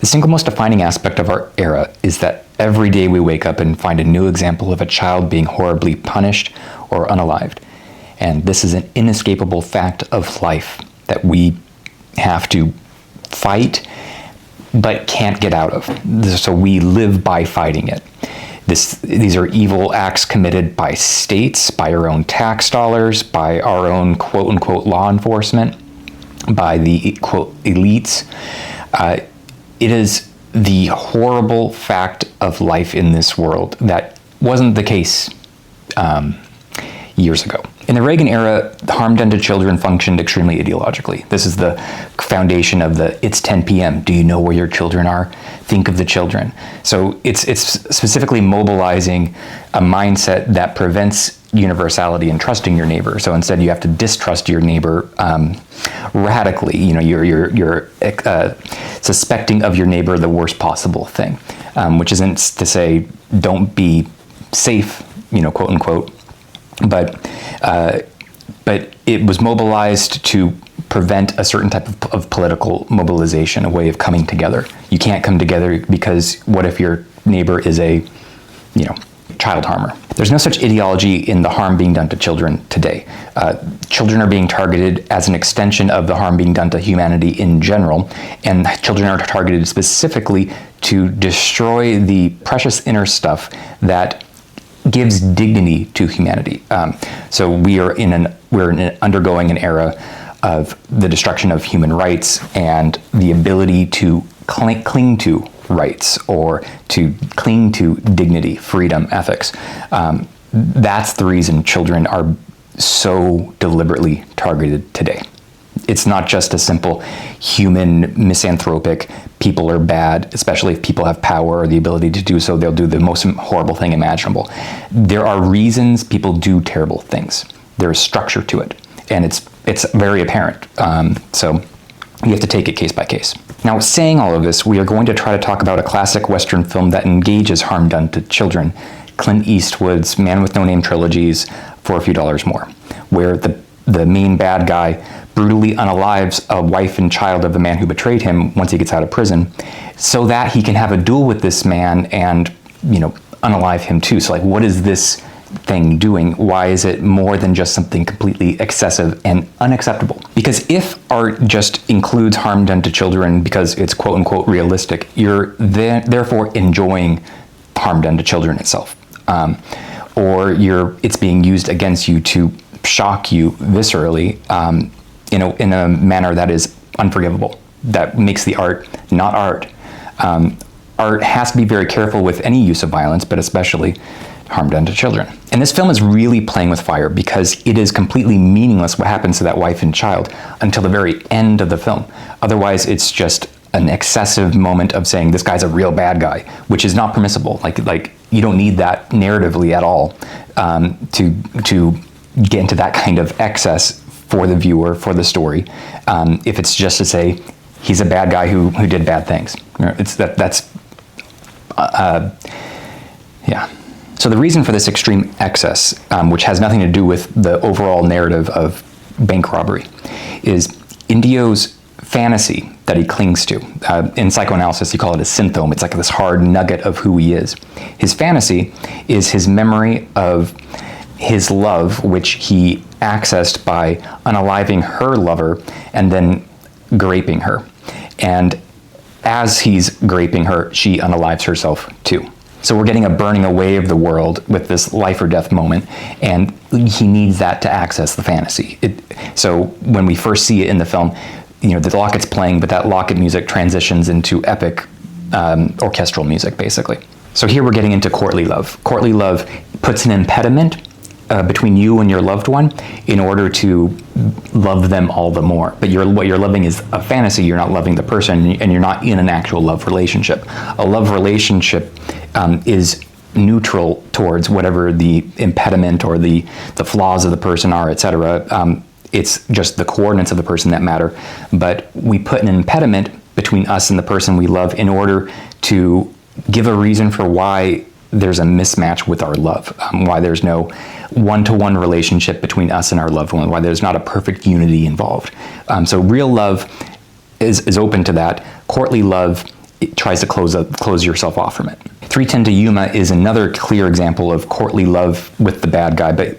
The single most defining aspect of our era is that every day we wake up and find a new example of a child being horribly punished or unalived. And this is an inescapable fact of life that we have to fight but can't get out of. So we live by fighting it. These are evil acts committed by states, by our own tax dollars, by our own quote-unquote law enforcement, by the quote elites. It is the horrible fact of life in this world that wasn't the case years ago. In the Reagan era, harm done to children functioned extremely ideologically. This is the foundation of the "it's 10 p.m. Do you know where your children are? Think of the children." So it's specifically mobilizing a mindset that prevents universality and trusting your neighbor. So instead, you have to distrust your neighbor radically. You know, you're suspecting of your neighbor the worst possible thing, which isn't to say don't be safe, you know, quote unquote. But it was mobilized to prevent a certain type of political mobilization, a way of coming together. You can't come together because what if your neighbor is a, you know, child harmer? There's no such ideology in the harm being done to children today. Children are being targeted as an extension of the harm being done to humanity in general, and children are targeted specifically to destroy the precious inner stuff that gives dignity to humanity. So we're undergoing an era of the destruction of human rights and the ability to cling to rights or to cling to dignity, freedom, ethics. That's the reason children are so deliberately targeted today. It's not just a simple human misanthropic, people are bad, especially if people have power or the ability to do so, they'll do the most horrible thing imaginable. There are reasons people do terrible things. There is structure to it, and it's very apparent. So you have to take it case by case. Now, saying all of this, we are going to try to talk about a classic Western film that engages harm done to children, Clint Eastwood's Man with No Name trilogies, For a Few Dollars More, where the main bad guy brutally unalives a wife and child of the man who betrayed him once he gets out of prison, so that he can have a duel with this man and, you know, unalive him too. So like, what is this thing doing? Why is it more than just something completely excessive and unacceptable? Because if art just includes harm done to children because it's quote unquote realistic, you're therefore enjoying harm done to children itself. Or it's being used against you to shock you viscerally in a manner that is unforgivable, that makes the art not art. Art has to be very careful with any use of violence, but especially harm done to children. And this film is really playing with fire because it is completely meaningless what happens to that wife and child until the very end of the film. Otherwise, it's just an excessive moment of saying this guy's a real bad guy, which is not permissible. Like you don't need that narratively at all to get into that kind of excess for the viewer, for the story. If it's just to say he's a bad guy who did bad things, yeah. So the reason for this extreme excess, which has nothing to do with the overall narrative of bank robbery, is Indio's fantasy that he clings to. In psychoanalysis, you call it a symptom. It's like this hard nugget of who he is. His fantasy is his memory of his love, which he accessed by unaliving her lover and then graping her. And as he's graping her, she unalives herself too. So we're getting a burning away of the world with this life or death moment, and he needs that to access the fantasy. So when we first see it in the film, you know, the locket's playing, but that locket music transitions into epic orchestral music, basically. So here we're getting into courtly love. Courtly love puts an impediment between you and your loved one in order to love them all the more. But what you're loving is a fantasy. You're not loving the person, and you're not in an actual love relationship. A love relationship is neutral towards whatever the impediment or the flaws of the person are, etc. It's just the coordinates of the person that matter. But we put an impediment between us and the person we love in order to give a reason for why there's a mismatch with our love, why there's no one-to-one relationship between us and our loved one, why there's not a perfect unity involved. So real love is open to that. Courtly love it tries to close yourself off from it. 3:10 to Yuma is another clear example of courtly love with the bad guy, but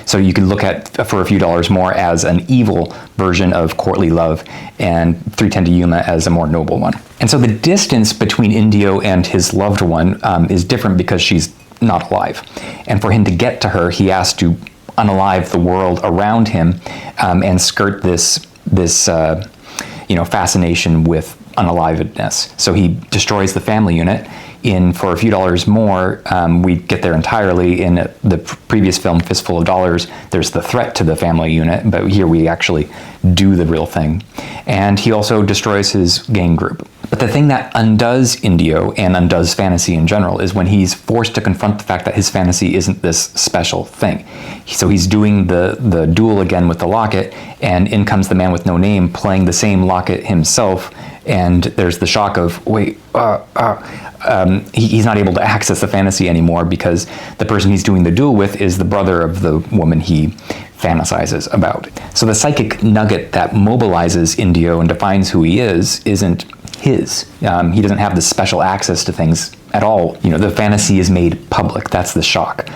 so you could look at For a Few Dollars More as an evil version of courtly love, and 3:10 to Yuma as a more noble one. And so the distance between Indio and his loved one is different because she's not alive, and for him to get to her, he has to unalive the world around him and skirt this fascination with unalivedness. So he destroys the family unit. In For a Few Dollars More, we get there entirely. In the previous film, Fistful of Dollars, there's the threat to the family unit, but here we actually do the real thing. And he also destroys his gang group. But the thing that undoes Indio and undoes fantasy in general is when he's forced to confront the fact that his fantasy isn't this special thing. So he's doing the duel again with the locket, and in comes the man with no name playing the same locket himself, and there's the shock of, wait, he's not able to access the fantasy anymore because the person he's doing the duel with is the brother of the woman he fantasizes about. So the psychic nugget that mobilizes Indio and defines who he is isn't his. He doesn't have this special access to things at all. The fantasy is made public. That's the shock.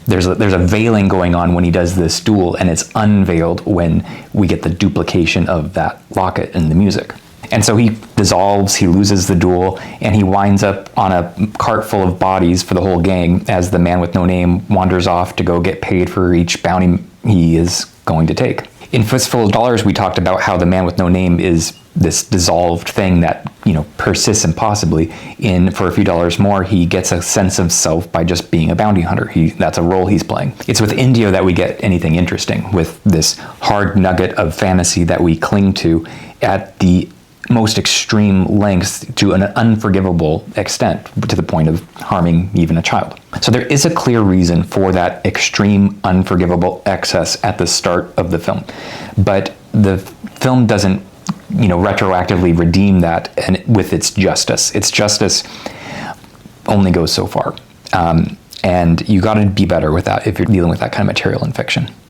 There's a veiling going on when he does this duel, and it's unveiled when we get the duplication of that locket in the music. And so he dissolves, he loses the duel, and he winds up on a cart full of bodies for the whole gang as the man with no name wanders off to go get paid for each bounty he is going to take. In Fistful of Dollars, we talked about how the man with no name is this dissolved thing that persists impossibly. In For a Few Dollars More, he gets a sense of self by just being a bounty hunter. That's a role he's playing. It's with Indio that we get anything interesting, with this hard nugget of fantasy that we cling to at the most extreme lengths to an unforgivable extent, to the point of harming even a child. So there is a clear reason for that extreme unforgivable excess at the start of the film, but the film doesn't retroactively redeem that and with its justice. Its justice only goes so far, and you got to be better with that if you're dealing with that kind of material in fiction.